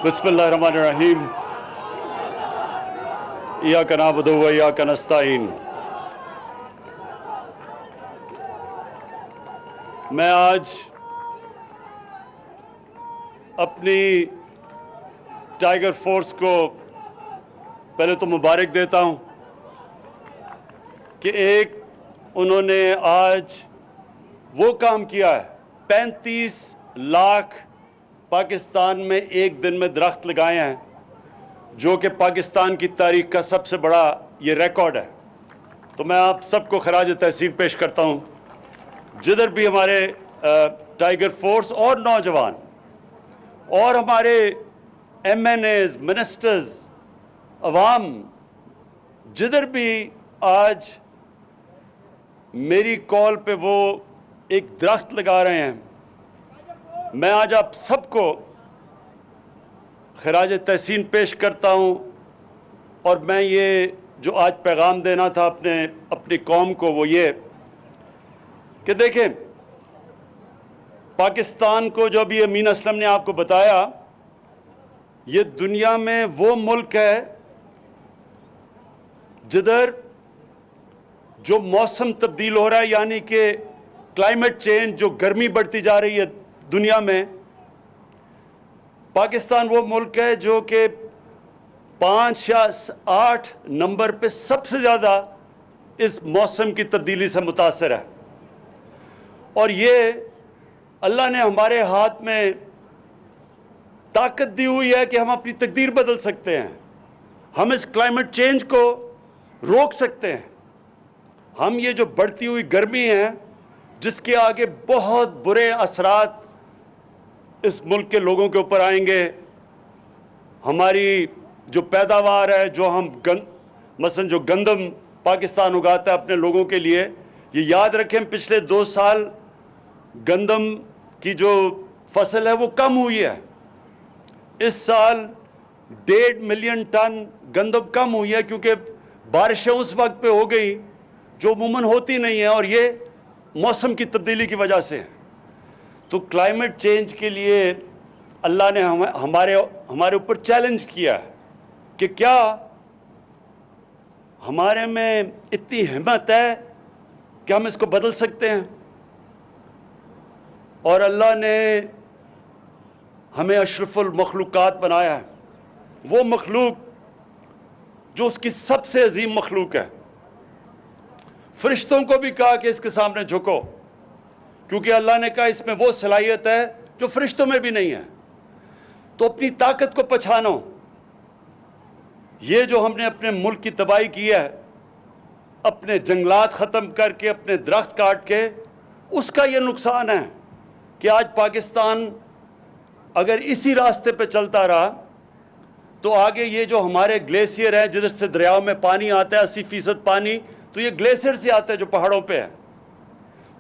بسم اللہ الرحمن الرحیم ایاک نعبد و ایاک نستعین۔ میں آج اپنی ٹائیگر فورس کو پہلے تو مبارک دیتا ہوں کہ انہوں نے آج وہ کام کیا ہے، 35 لاکھ پاکستان میں ایک دن میں درخت لگائے ہیں، جو کہ پاکستان کی تاریخ کا سب سے بڑا یہ ریکارڈ ہے۔ تو میں آپ سب کو خراج تحسین پیش کرتا ہوں، جدھر بھی ہمارے ٹائیگر فورس اور نوجوان اور ہمارے ایم این ایز، منسٹرز، عوام جدھر بھی آج میری کال پہ وہ ایک درخت لگا رہے ہیں، میں آج آپ سب کو خراج تحسین پیش کرتا ہوں۔ اور میں یہ جو آج پیغام دینا تھا اپنی قوم کو، وہ یہ کہ دیکھیں، پاکستان کو جو ابھی امین اسلم نے آپ کو بتایا، یہ دنیا میں وہ ملک ہے جدھر جو موسم تبدیل ہو رہا ہے، یعنی کہ کلائمیٹ چینج، جو گرمی بڑھتی جا رہی ہے دنیا میں، پاکستان وہ ملک ہے جو کہ 5 یا 8 نمبر پہ سب سے زیادہ اس موسم کی تبدیلی سے متاثر ہے۔ اور یہ اللہ نے ہمارے ہاتھ میں طاقت دی ہوئی ہے کہ ہم اپنی تقدیر بدل سکتے ہیں، ہم اس کلائمیٹ چینج کو روک سکتے ہیں۔ ہم یہ جو بڑھتی ہوئی گرمی ہے، جس کے آگے بہت برے اثرات اس ملک کے لوگوں کے اوپر آئیں گے، ہماری جو پیداوار ہے، جو ہم مثلا جو گندم پاکستان اگاتا ہے اپنے لوگوں کے لیے، یہ یاد رکھیں پچھلے 2 سال گندم کی جو فصل ہے وہ کم ہوئی ہے۔ اس سال 1.5 ملین ٹن گندم کم ہوئی ہے، کیونکہ بارشیں اس وقت پہ ہو گئی جو عموماً ہوتی نہیں ہیں، اور یہ موسم کی تبدیلی کی وجہ سے ہے۔ تو کلائمیٹ چینج کے لیے اللہ نے ہمارے اوپر چیلنج کیا ہے کہ کیا ہمارے میں اتنی ہمت ہے کہ ہم اس کو بدل سکتے ہیں؟ اور اللہ نے ہمیں اشرف المخلوقات بنایا ہے، وہ مخلوق جو اس کی سب سے عظیم مخلوق ہے۔ فرشتوں کو بھی کہا کہ اس کے سامنے جھکو، کیونکہ اللہ نے کہا اس میں وہ صلاحیت ہے جو فرشتوں میں بھی نہیں ہے۔ تو اپنی طاقت کو پہچانو۔ یہ جو ہم نے اپنے ملک کی تباہی کی ہے، اپنے جنگلات ختم کر کے، اپنے درخت کاٹ کے، اس کا یہ نقصان ہے کہ آج پاکستان اگر اسی راستے پہ چلتا رہا تو آگے یہ جو ہمارے گلیشیئر ہیں، جدھر سے دریاؤں میں پانی آتا ہے، 80% پانی تو یہ گلیشیئر سے آتا ہے جو پہاڑوں پہ ہے۔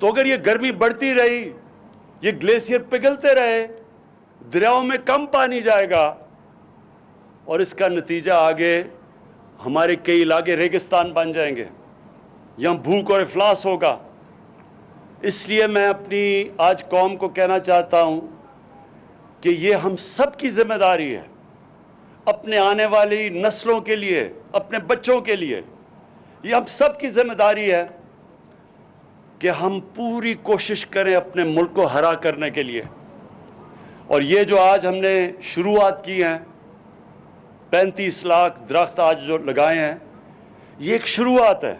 تو اگر یہ گرمی بڑھتی رہی، یہ گلیشیئر پگھلتے رہے، دریاؤں میں کم پانی جائے گا، اور اس کا نتیجہ آگے ہمارے کئی علاقے ریگستان بن جائیں گے، یہاں بھوک اور افلاس ہوگا۔ اس لیے میں اپنی آج قوم کو کہنا چاہتا ہوں کہ یہ ہم سب کی ذمہ داری ہے، اپنے آنے والی نسلوں کے لیے، اپنے بچوں کے لیے، یہ ہم سب کی ذمہ داری ہے کہ ہم پوری کوشش کریں اپنے ملک کو ہرا کرنے کے لیے۔ اور یہ جو آج ہم نے شروعات کی ہیں، 35 لاکھ درخت آج جو لگائے ہیں، یہ ایک شروعات ہے۔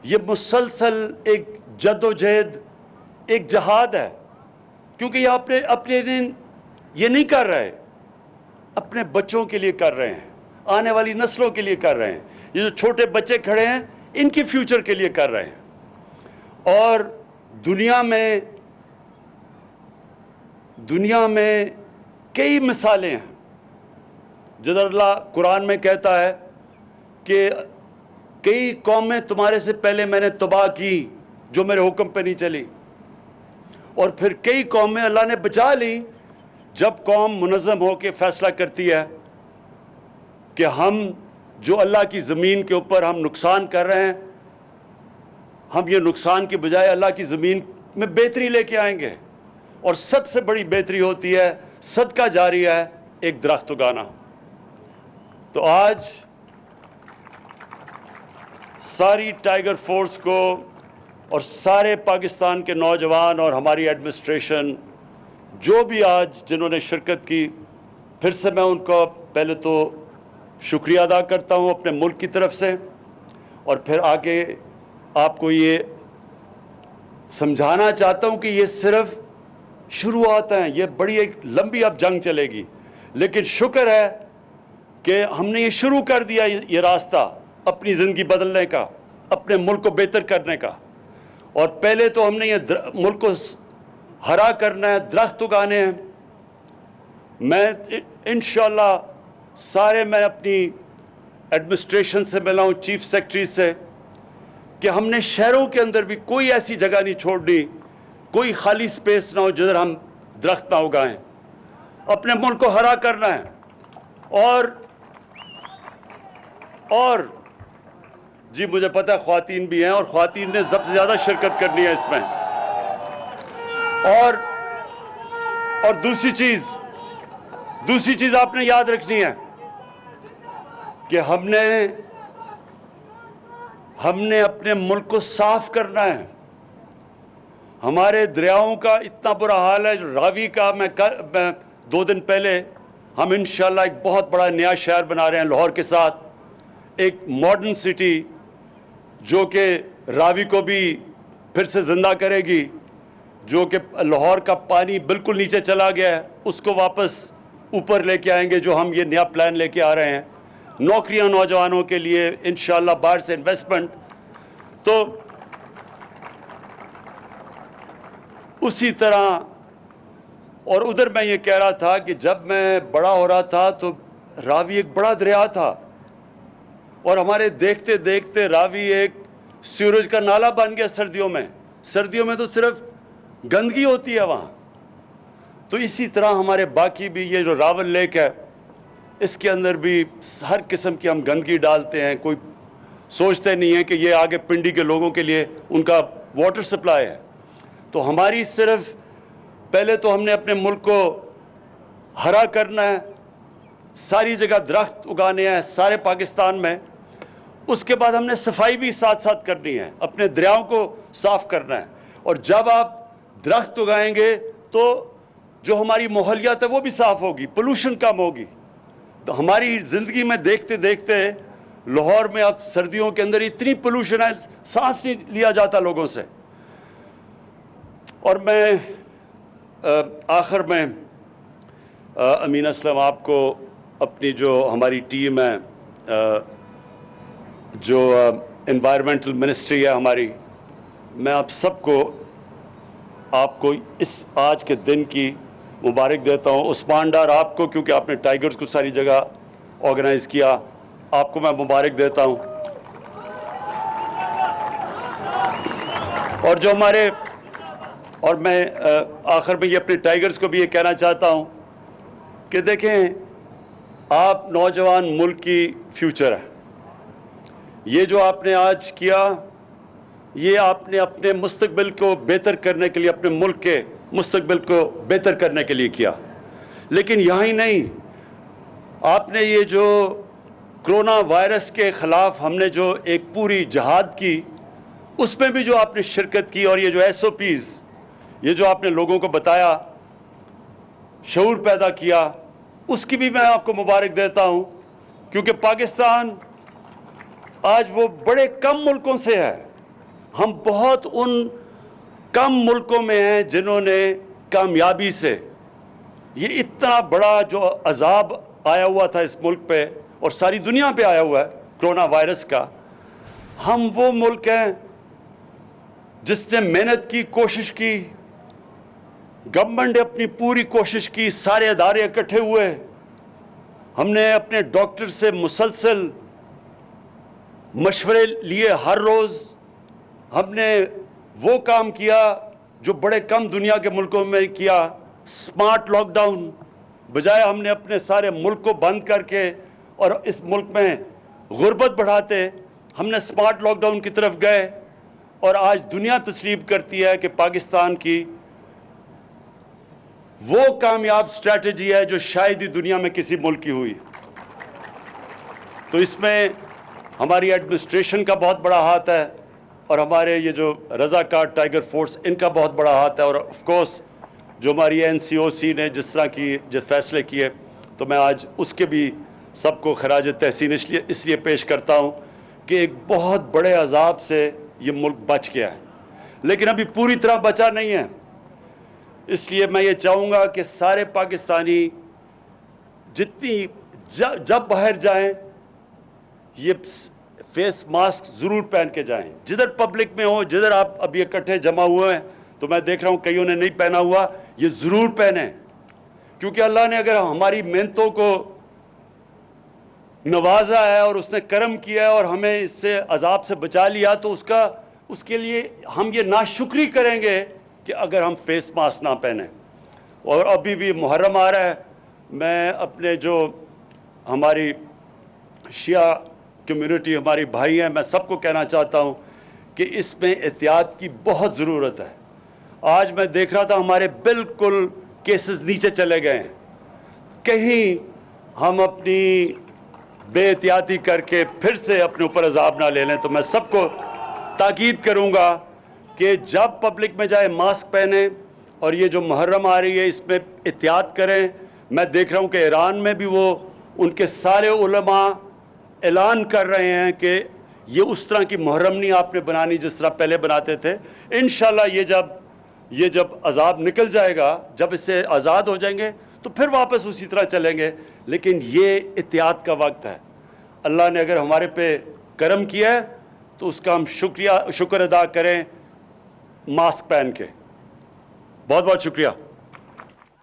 یہ مسلسل ایک جد و جہد، ایک جہاد ہے، کیونکہ یہ اپنے یہ نہیں کر رہے، اپنے بچوں کے لیے کر رہے ہیں، آنے والی نسلوں کے لیے کر رہے ہیں۔ یہ جو چھوٹے بچے کھڑے ہیں، ان کی فیوچر کے لیے کر رہے ہیں۔ اور دنیا میں کئی مثالیں ہیں جدھر اللہ قرآن میں کہتا ہے کہ کئی قومیں تمہارے سے پہلے میں نے تباہ کی جو میرے حکم پہ نہیں چلی، اور پھر کئی قومیں اللہ نے بچا لی جب قوم منظم ہو کے فیصلہ کرتی ہے کہ ہم جو اللہ کی زمین کے اوپر ہم نقصان کر رہے ہیں، ہم یہ نقصان کے بجائے اللہ کی زمین میں بہتری لے کے آئیں گے، اور سب سے بڑی بہتری ہوتی ہے صدقہ جاریہ ہے ایک درخت اگانا۔ تو آج ساری ٹائیگر فورس کو اور سارے پاکستان کے نوجوان اور ہماری ایڈمنسٹریشن جو بھی آج جنہوں نے شرکت کی، پھر سے میں ان کو پہلے تو شکریہ ادا کرتا ہوں اپنے ملک کی طرف سے، اور پھر آگے آپ کو یہ سمجھانا چاہتا ہوں کہ یہ صرف شروعات ہیں، یہ بڑی ایک لمبی اب جنگ چلے گی، لیکن شکر ہے کہ ہم نے یہ شروع کر دیا یہ راستہ اپنی زندگی بدلنے کا، اپنے ملک کو بہتر کرنے کا۔ اور پہلے تو ہم نے یہ ملک کو ہرا کرنا ہے، درخت اگانے ہیں۔ میں انشاءاللہ میں اپنی ایڈمنسٹریشن سے ملا ہوں، چیف سیکرٹری سے، کہ ہم نے شہروں کے اندر بھی کوئی ایسی جگہ نہیں چھوڑنی، کوئی خالی سپیس نہ ہو جدھر ہم درخت نہ اگائیں، اپنے ملک کو ہرا کرنا ہے۔ اور جی مجھے پتہ ہے خواتین بھی ہیں، اور خواتین نے سب سے زیادہ شرکت کرنی ہے اس میں۔ اور دوسری چیز آپ نے یاد رکھنی ہے کہ ہم نے اپنے ملک کو صاف کرنا ہے۔ ہمارے دریاؤں کا اتنا برا حال ہے، راوی کا میں 2 دن پہلے ہم انشاءاللہ ایک بہت بڑا نیا شہر بنا رہے ہیں لاہور کے ساتھ، ایک ماڈرن سٹی جو کہ راوی کو بھی پھر سے زندہ کرے گی، جو کہ لاہور کا پانی بالکل نیچے چلا گیا ہے اس کو واپس اوپر لے کے آئیں گے، جو ہم یہ نیا پلان لے کے آ رہے ہیں، نوکریاں نوجوانوں کے لیے، انشاءاللہ باہر سے انویسٹمنٹ۔ تو اسی طرح، اور ادھر میں یہ کہہ رہا تھا کہ جب میں بڑا ہو رہا تھا تو راوی ایک بڑا دریا تھا، اور ہمارے دیکھتے دیکھتے راوی ایک سیوریج کا نالہ بن گیا سردیوں میں تو صرف گندگی ہوتی ہے وہاں۔ تو اسی طرح ہمارے باقی بھی یہ جو راول لیک ہے، اس کے اندر بھی ہر قسم کی ہم گندگی ڈالتے ہیں، کوئی سوچتے نہیں ہے کہ یہ آگے پنڈی کے لوگوں کے لیے ان کا واٹر سپلائی ہے۔ تو ہماری صرف پہلے تو ہم نے اپنے ملک کو ہرا کرنا ہے، ساری جگہ درخت اگانے ہیں سارے پاکستان میں، اس کے بعد ہم نے صفائی بھی ساتھ ساتھ کرنی ہے، اپنے دریاؤں کو صاف کرنا ہے۔ اور جب آپ درخت اگائیں گے تو جو ہماری ماحولیات ہے وہ بھی صاف ہوگی، پولوشن کم ہوگی۔ تو ہماری زندگی میں دیکھتے دیکھتے لاہور میں اب سردیوں کے اندر اتنی پولوشن ہے، سانس نہیں لیا جاتا لوگوں سے۔ اور میں آخر میں امین اسلم آپ کو، اپنی جو ہماری ٹیم ہے، جو انوائرمنٹل منسٹری ہے ہماری، میں آپ سب کو، آپ کو اس آج کے دن کی مبارک دیتا ہوں۔ عثمان ڈار آپ کو، کیونکہ آپ نے ٹائیگرز کو ساری جگہ آرگنائز کیا، آپ کو میں مبارک دیتا ہوں۔ اور جو ہمارے، اور میں آخر میں یہ اپنے ٹائیگرز کو بھی یہ کہنا چاہتا ہوں کہ دیکھیں، آپ نوجوان ملک کی فیوچر ہے۔ یہ جو آپ نے آج کیا، یہ آپ نے اپنے مستقبل کو بہتر کرنے کے لیے، اپنے ملک کے مستقبل کو بہتر کرنے کے لیے کیا۔ لیکن یہاں ہی نہیں، آپ نے یہ جو کرونا وائرس کے خلاف ہم نے جو ایک پوری جہاد کی، اس میں بھی جو آپ نے شرکت کی، اور یہ جو SOPs، یہ جو آپ نے لوگوں کو بتایا، شعور پیدا کیا، اس کی بھی میں آپ کو مبارک دیتا ہوں، کیونکہ پاکستان آج وہ بڑے کم ملکوں سے ہے، ہم بہت ان کم ملکوں میں ہیں جنہوں نے کامیابی سے، یہ اتنا بڑا جو عذاب آیا ہوا تھا اس ملک پہ اور ساری دنیا پہ آیا ہوا ہے کرونا وائرس کا، ہم وہ ملک ہیں جس نے محنت کی، کوشش کی، گورنمنٹ نے اپنی پوری کوشش کی، سارے ادارے اکٹھے ہوئے، ہم نے اپنے ڈاکٹر سے مسلسل مشورے لیے ہر روز، ہم نے وہ کام کیا جو بڑے کم دنیا کے ملکوں میں کیا، سمارٹ لاک ڈاؤن، بجائے ہم نے اپنے سارے ملک کو بند کر کے اور اس ملک میں غربت بڑھاتے، ہم نے سمارٹ لاک ڈاؤن کی طرف گئے، اور آج دنیا تسلیم کرتی ہے کہ پاکستان کی وہ کامیاب اسٹریٹجی ہے جو شاید ہی دنیا میں کسی ملک کی ہوئی. تو اس میں ہماری ایڈمنسٹریشن کا بہت بڑا ہاتھ ہے اور ہمارے یہ جو رضاکار ٹائیگر فورس ان کا بہت بڑا ہاتھ ہے, اور آف کورس جو ہماری NCOC نے جس طرح کی جو فیصلے کیے, تو میں آج اس کے بھی سب کو خراج تحسین اس لیے پیش کرتا ہوں کہ ایک بہت بڑے عذاب سے یہ ملک بچ گیا ہے, لیکن ابھی پوری طرح بچا نہیں ہے. اس لیے میں یہ چاہوں گا کہ سارے پاکستانی جب باہر جائیں یہ فیس ماسک ضرور پہن کے جائیں. جدھر پبلک میں ہو, جدھر آپ ابھی اکٹھے جمع ہوئے ہیں, تو میں دیکھ رہا ہوں کئیوں نے نہیں پہنا ہوا, یہ ضرور پہنیں, کیونکہ اللہ نے اگر ہماری محنتوں کو نوازا ہے اور اس نے کرم کیا ہے اور ہمیں اس سے عذاب سے بچا لیا, تو اس کے لیے ہم یہ ناشکری کریں گے کہ اگر ہم فیس ماسک نہ پہنیں. اور ابھی بھی محرم آ رہا ہے, میں اپنے جو ہماری شیعہ کمیونٹی ہماری بھائی ہیں, میں سب کو کہنا چاہتا ہوں کہ اس میں احتیاط کی بہت ضرورت ہے. آج میں دیکھ رہا تھا ہمارے بالکل کیسز نیچے چلے گئے ہیں. کہیں ہم اپنی بے احتیاطی کر کے پھر سے اپنے اوپر عذاب نہ لے لیں. تو میں سب کو تاکید کروں گا کہ جب پبلک میں جائے ماسک پہنیں, اور یہ جو محرم آ رہی ہے اس میں احتیاط کریں. میں دیکھ رہا ہوں کہ ایران میں بھی وہ ان کے سارے علماء اعلان کر رہے ہیں کہ یہ اس طرح کی محرم نہیں آپ نے بنانی جس طرح پہلے بناتے تھے. انشاءاللہ یہ جب عذاب نکل جائے گا, جب اس سے آزاد ہو جائیں گے, تو پھر واپس اسی طرح چلیں گے. لیکن یہ احتیاط کا وقت ہے. اللہ نے اگر ہمارے پہ کرم کیا ہے تو اس کا ہم شکر ادا کریں ماسک پہن کے. بہت بہت شکریہ.